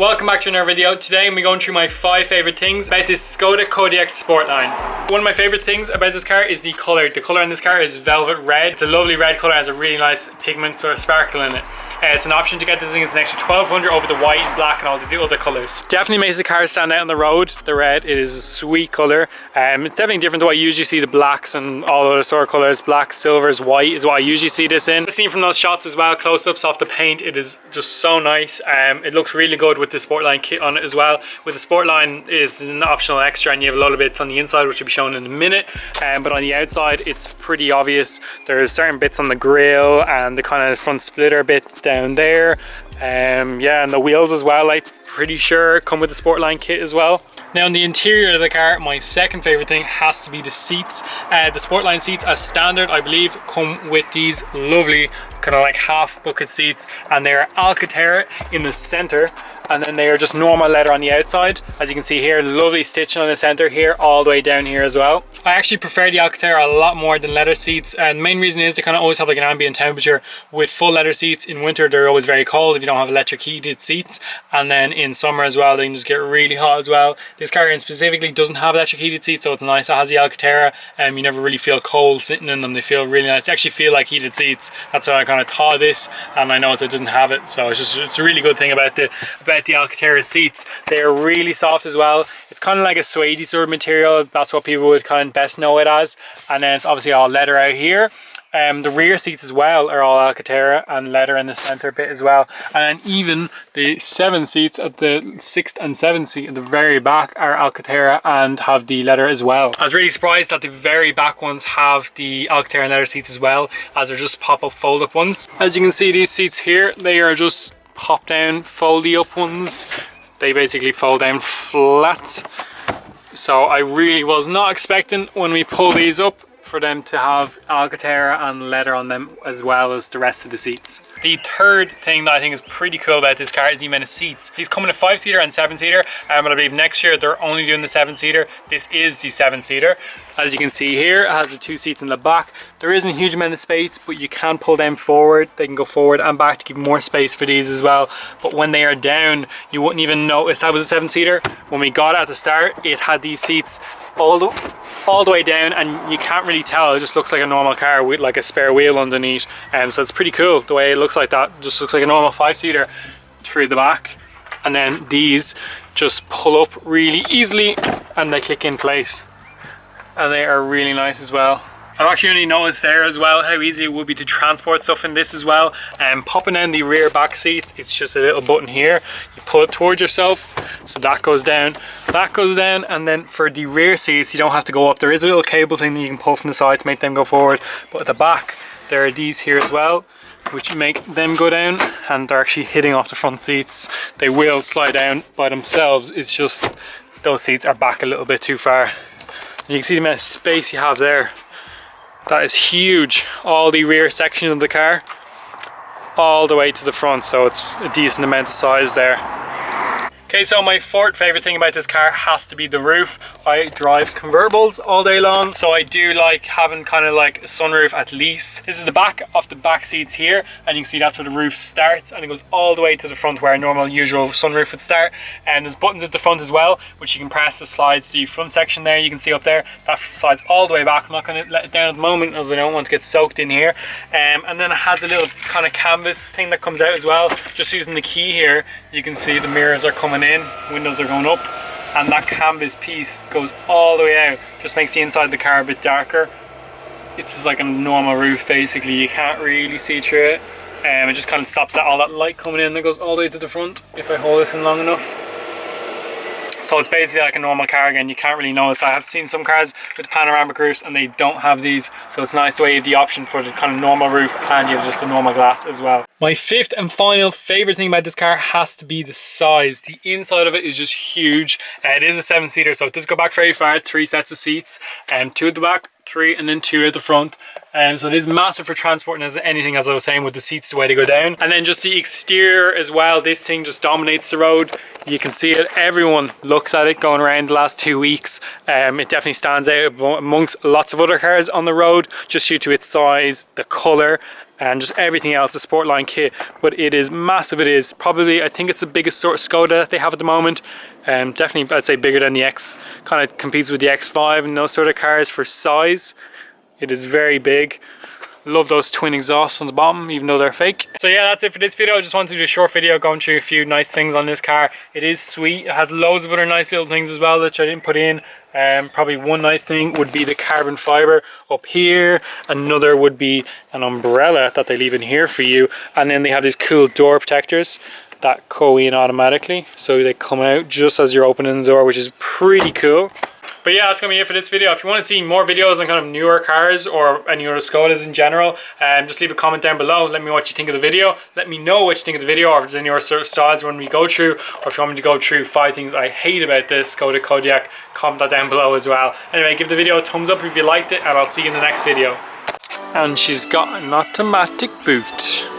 Welcome back to another video. Today I'm going through my 5 favourite things about this Škoda Kodiaq Sportline. One of my favourite things about this car is the colour. The colour on this car is velvet red. It's a lovely red colour, has a really nice pigment sort of sparkle in it. It's an option to get this thing. It's an extra 1200 over the white and black and all the other colours. Definitely makes the car stand out on the road. The red, it is a sweet colour. It's definitely different to what I usually see the blacks and all other sort of colours. Black, silvers, white is what I usually see this in. Seen from those shots as well, close-ups off the paint, it is just so nice. It looks really good with the Sportline kit on it as well. With the Sportline, it's an optional extra and you have a lot of bits on the inside which will be shown in a minute. But on the outside, it's pretty obvious. There's certain bits on the grille and the kind of front splitter bits down there. Yeah, and the wheels as well, I'm pretty sure come with the Sportline kit as well. Now in the interior of the car, my second favourite thing has to be the seats. The Sportline seats as standard, I believe, come with these lovely kind of like half bucket seats, and they're Alcantara in the centre, and then they are just normal leather on the outside. As you can see here, lovely stitching on the centre here, all the way down here as well. I actually prefer the Alcantara a lot more than leather seats, and the main reason is they kind of always have like an ambient temperature. With full leather seats in winter, they're always very cold if you don't have electric heated seats, and then in summer as well, they can just get really hot as well. This car in specifically doesn't have electric heated seats, so it's nice. It has the Alcantara, and you never really feel cold sitting in them. They feel really nice. They actually feel like heated seats. That's why I kind of thought of this, and I noticed it doesn't have it, so it's a really good thing about the Alcantara seats. They're really soft as well. It's kind of like a suede sort of material. That's what people would kind of best know it as. And then it's obviously all leather out here. The rear seats as well are all Alcantara and leather in the center bit as well. And then even the 7 seats at the 6th and 7th seat at the very back are Alcantara and have the leather as well. I was really surprised that the very back ones have the Alcantara and leather seats as well, as they're just pop-up fold-up ones. As you can see, these seats here, they are just pop down foldy up ones. They basically fold down flat. So I really was not expecting when we pull these up for them to have Alcantara and leather on them as well as the rest of the seats. The third thing that I think is pretty cool about this car is the amount of seats. These come in a 5-seater and 7-seater, but I believe next year they're only doing the 7-seater. This is the 7-seater. As you can see here, it has the 2 seats in the back. There isn't a huge amount of space, but you can pull them forward. They can go forward and back to give more space for these as well. But when they are down, you wouldn't even notice that was a 7-seater. When we got it at the start, it had these seats all the way down, and you can't really tell. It just looks like a normal car with like a spare wheel underneath. So it's pretty cool the way it looks like that. It just looks like a normal 5-seater through the back. And then these just pull up really easily and they click in place. And they are really nice as well. I've actually only noticed there as well how easy it would be to transport stuff in this as well. And popping down the rear back seats, it's just a little button here. You pull it towards yourself, so that goes down, and then for the rear seats, you don't have to go up. There is a little cable thing that you can pull from the side to make them go forward. But at the back, there are these here as well, which make them go down, and they're actually hitting off the front seats. They will slide down by themselves. It's just those seats are back a little bit too far. You can see the amount of space you have there. That is huge. All the rear section of the car all the way to the front, so it's a decent amount of size there. Okay, so my fourth favourite thing about this car has to be the roof. I drive convertibles all day long, so I do like having kind of like a sunroof at least. This is the back of the back seats here, and you can see that's where the roof starts, and it goes all the way to the front where a normal usual sunroof would start. And there's buttons at the front as well, which you can press to slide the front section there. You can see up there, that slides all the way back. I'm not going to let it down at the moment as I don't want to get soaked in here. And then it has a little kind of canvas thing that comes out as well. Just using the key here, you can see the mirrors are coming in, windows are going up, and that canvas piece goes all the way out. Just makes the inside of the car a bit darker. It's just like a normal roof basically. You can't really see through it. It just kind of stops all that light coming in that goes all the way to the front if I hold this in long enough. So it's basically like a normal car again. You can't really notice. I have seen some cars with panoramic roofs and they don't have these, so it's nice the way you have the option for the kind of normal roof and you have just a normal glass as well. My fifth and final favourite thing about this car has to be the size. The inside of it is just huge. It is a 7-seater, so it does go back very far. 3 sets of seats, 2 at the back, 3, and then 2 at the front. So it is massive for transporting as anything, as I was saying, with the seats the way they go down. And then just the exterior as well, this thing just dominates the road. You can see it, everyone looks at it going around the last 2 weeks. It definitely stands out amongst lots of other cars on the road, just due to its size, the colour, and just everything else, the Sportline kit. But it is massive. It is probably, I think it's the biggest sort of Skoda that they have at the moment. Definitely I'd say bigger than the X, kind of competes with the X5 and those sort of cars for size. It is very big. Love those twin exhausts on the bottom, even though they're fake. So yeah, that's it for this video. I just wanted to do a short video going through a few nice things on this car. It is sweet. It has loads of other nice little things as well that I didn't put in. Probably one nice thing would be the carbon fiber up here. Another would be an umbrella that they leave in here for you. And then they have these cool door protectors that go in automatically. So they come out just as you're opening the door, which is pretty cool. But yeah, that's going to be it for this video. If you want to see more videos on kind of newer cars or any other Skodas in general, just leave a comment down below. Let me know what you think of the video. Let me know what you think of the video, or if there's any other sort of styles you want me to go through, or if you want me to go through 5 things I hate about this Skoda Kodiaq, comment that down below as well. Anyway, give the video a thumbs up if you liked it, and I'll see you in the next video. And she's got an automatic boot.